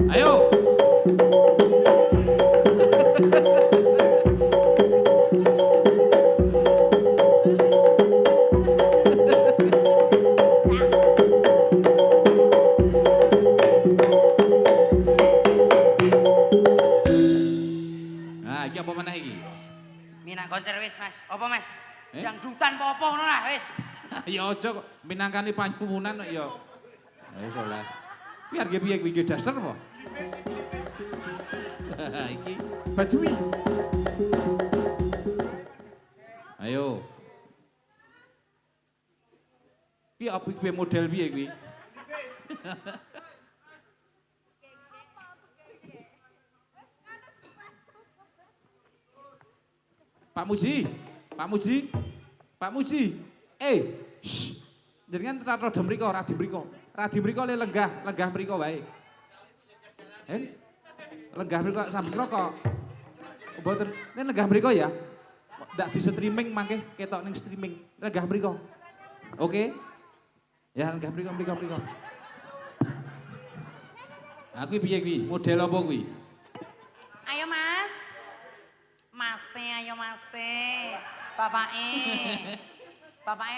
Ayo. Nah, iki apa meneh iki? Minak konser wis, Mas. Apa, Mas? Eh? Dangdutan apa ngono lah wis. Ya aja kok minangkani panyuwunan kok ya. Ayo soleh. Biar piye kuwi daster apa? Iki Badui. Ayo. Piye apa piye model piye kuwi? Pak Muji. Shh. Jenengan rada radi mriko le lenggah mriko wae. Lenggah mriko sambil rokok. Mboten, ini lenggah mriko ya. Ndak di streaming mangke ketok ning streaming. Lenggah mriko. Oke. Ya lenggah mriko. Aku piye kuwi? Model apa kuwi? Ayo, Mas. Ayo Mase. Bapake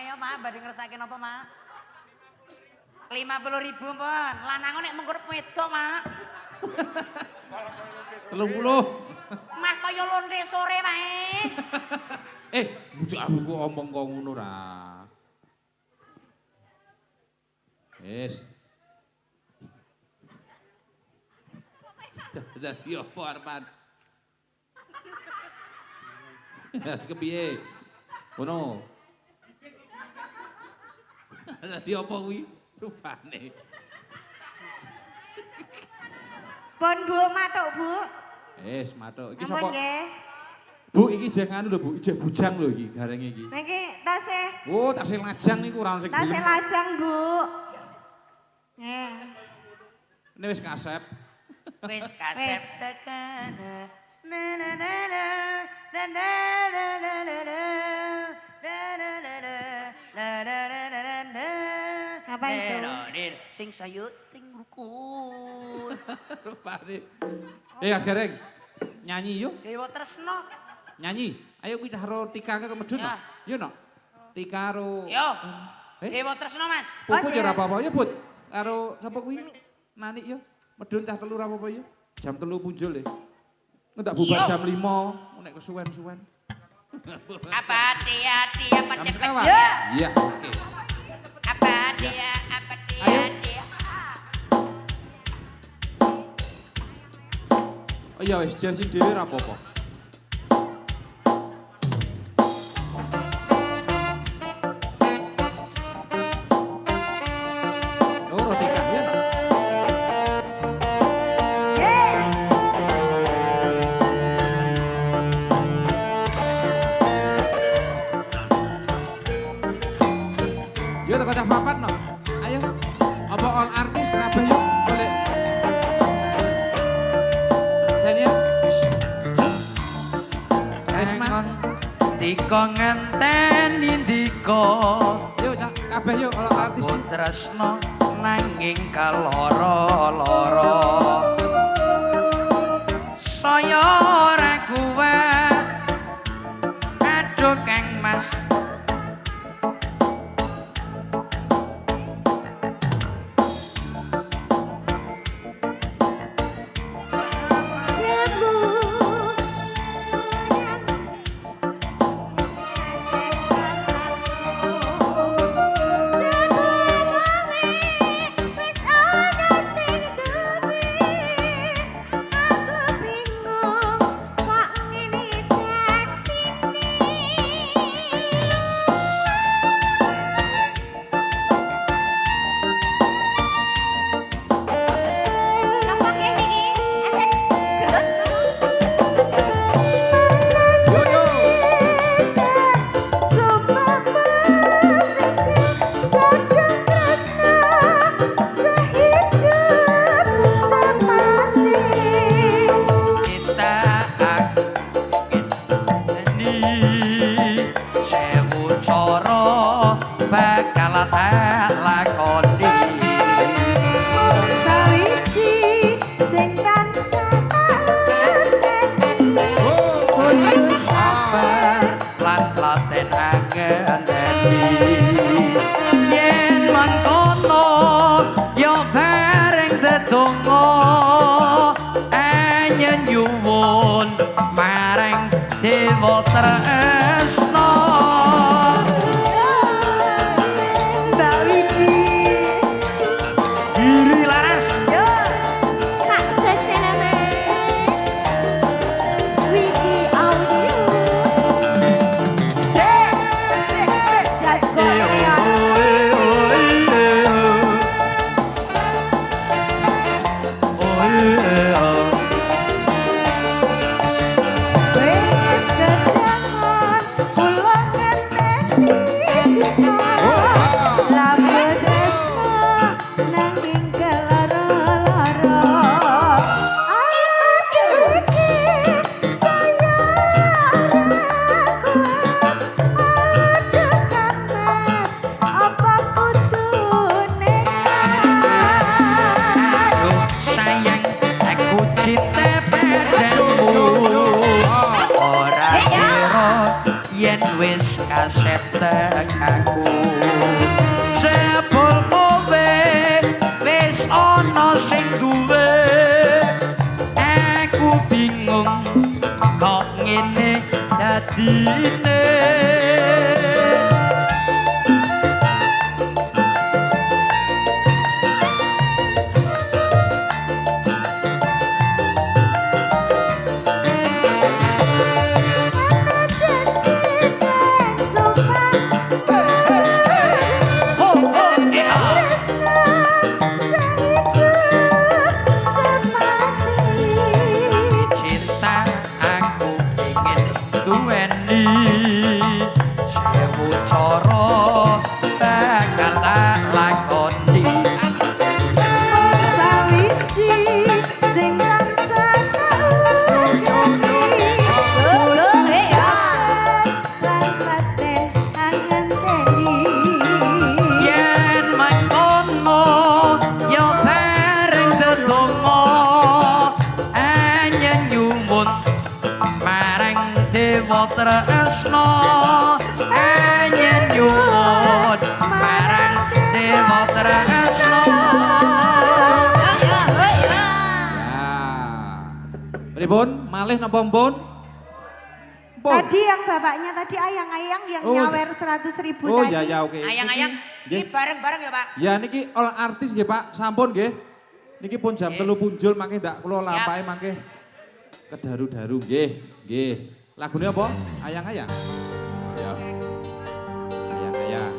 ayo, Mak, badhe ngersake napa, Mak? 50.000 pun. Lanang nek mengkurep wedok, Mak. 30. Mah kaya lonte sore wae. Butuh aku kok omong kok ngono ra. Wis. Dadi apa arepan? Kepiye? Ngono. Dadi apa kuwi? Rupane. Pun Bu, matuk Bu. Wis, matuk. Iki Ampun sapa? nggih. Bu, iki jek anu lho, Bu. Ijeh bujang lho iki garenge iki. Niki tasih. Oh, tasih lajang niku ora ono sing Tasih gelem. lajang, Bu. Nggih. Ini wis kasep. Wis Wis kasep. sekana na na na na na na na na na na apa itu? Dir, sing sayu sing rukun. Rupane. Gareng. Nyanyi yuk. Dewa Tresno. Nyanyi. Ayo kuwi karo Tika ke medun. Ya. Yo no. Tika karo Yo. Eh? Dewa Tresno, Mas. Puput Oke. ya ora apa-apa ya, Put. Karo sapa kuwi? Nanik yo. Medun cah 3 ora apa-apa ya. Jam 3 punjul ya. Ndak bubar Iya. jam 5, nek kesuwen-suwen. Apa dia apa Jam dia? sekawan. Ya. Iya, oke. Apa dia apa Ayo. dia? Oh iya wis jasin dhewe ora apa-apa. Oh, roti kan ya. Yo teko cah papat no. Ayo. Apa all artis kabeh yo boleh. Senior. Resma. Tika ngenteni ndika Yo cah kabeh yo all artis. tresno nanging kaloro-loro saya ora kuat aduh Kang Mas bakal tak lakoni Sawiji sing tansah kudu sabar lan laten anggen-angeni yen mangkono yo bareng tetunggo anyen nyuwun marang Dewa Tresno diri laras sayang aku cinta padamu ora kira yen wis kasep aku sepul kowe wis ana sing duwe aku bingung kok ngene dadine cinta aku ingin duweni dewa tresno enyen nyuwun marang dewa tresno. Pripun? Malih napa mpun? Mpun. Tadi yang bapaknya tadi ayang-ayang yang Oh, nyawer 100.000 Oh tadi. ya ya oke. Ayang-ayang, Niki- ini bareng-bareng ya Pak. Ya niki oleh artis nggih Pak, sampun nggih. Niki pun jam 3 punjul mangke ndak kula lampahe mangke kedaru-daru nggih, nggih. Lagune apa? Ayang-ayang. Ya. Ayang-ayang.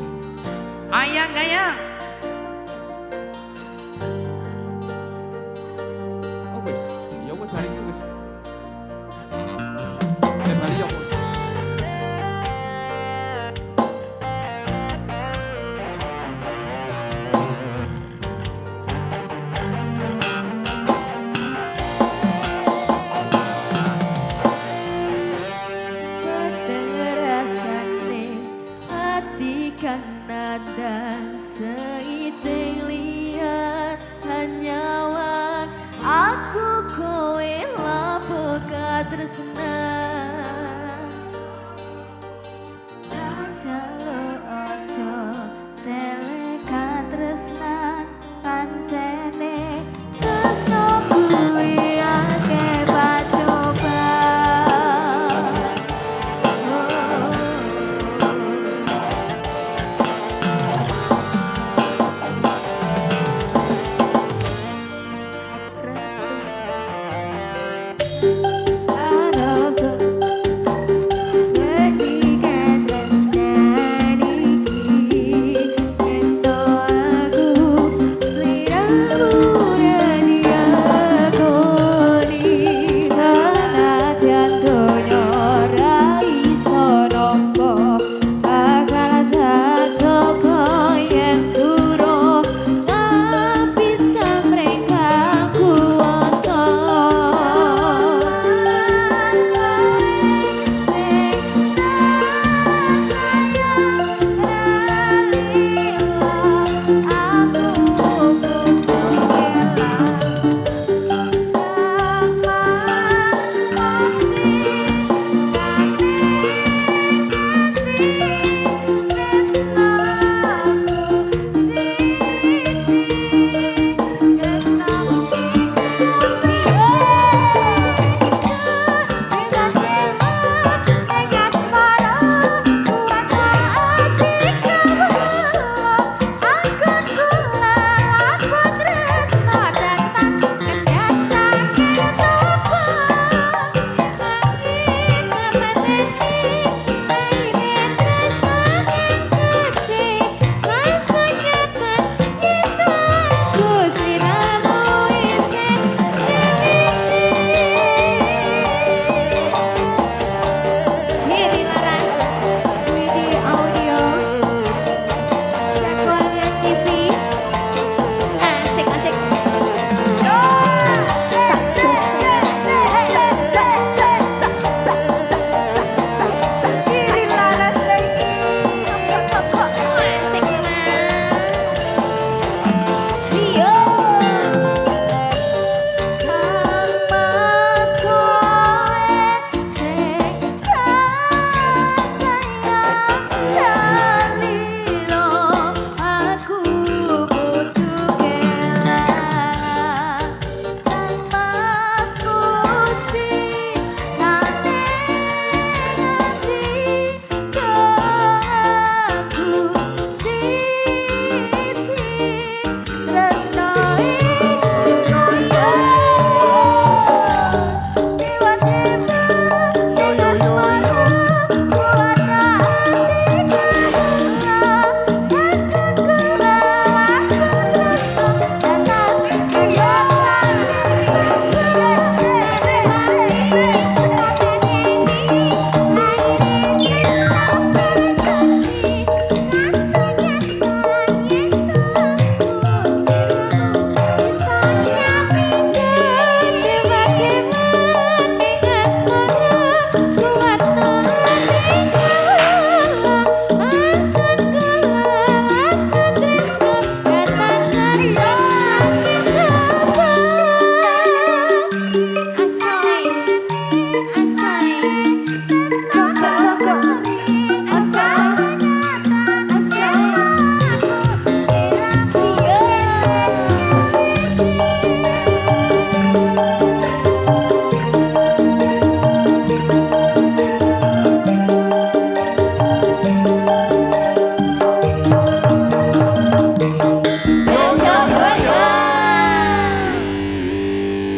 Ayang-ayang. Oh wis, ya wis bari wis. Bari ya wis. Terasane hati kan nadan seiting lian hanyawan aku kowe lapo katresna jalo ojo sele katresnan pancene tresno kuwi akeh pacoba.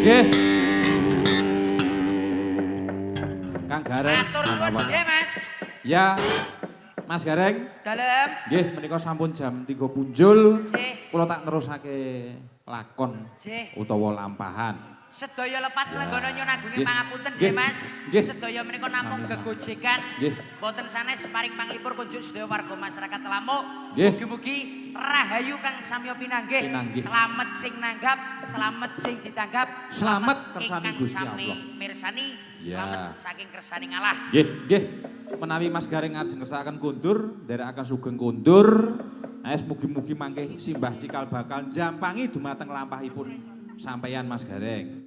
Nggih. Kang Gareng. Matur suwun nggih, Mas. Ya. Mas Gareng. Dalem. Nggih, menika sampun jam 3 punjul. Nggih. Kula tak nerusake lakon Nggih. utawa lampahan. Sedaya lepat mlenggono nyuwun agungi Nggih. pangapunten Nggih. nggih Mas. Nggih. Sedaya menika namung Sami-sami. gegojekan. Nggih. Boten sanes paring panglipur kunjuk sedaya warga masyarakat Telamuk. Nggih. Mugi-mugi rahayu kang samya pinanggih. Pinanggih. Slamet sing nanggap, slamet sing ditanggap, Slamet kersani ingkang Gusti sami Allah. mirsani, Ya. slamet saking kersaning Allah. Nggih, nggih. Menawi Mas Gareng arep ngersakaken kundur, nderekaken sugeng kundur. Aes mugi-mugi mangke simbah cikal bakal jampangi dumateng lampahipun sampeyan Mas Gareng.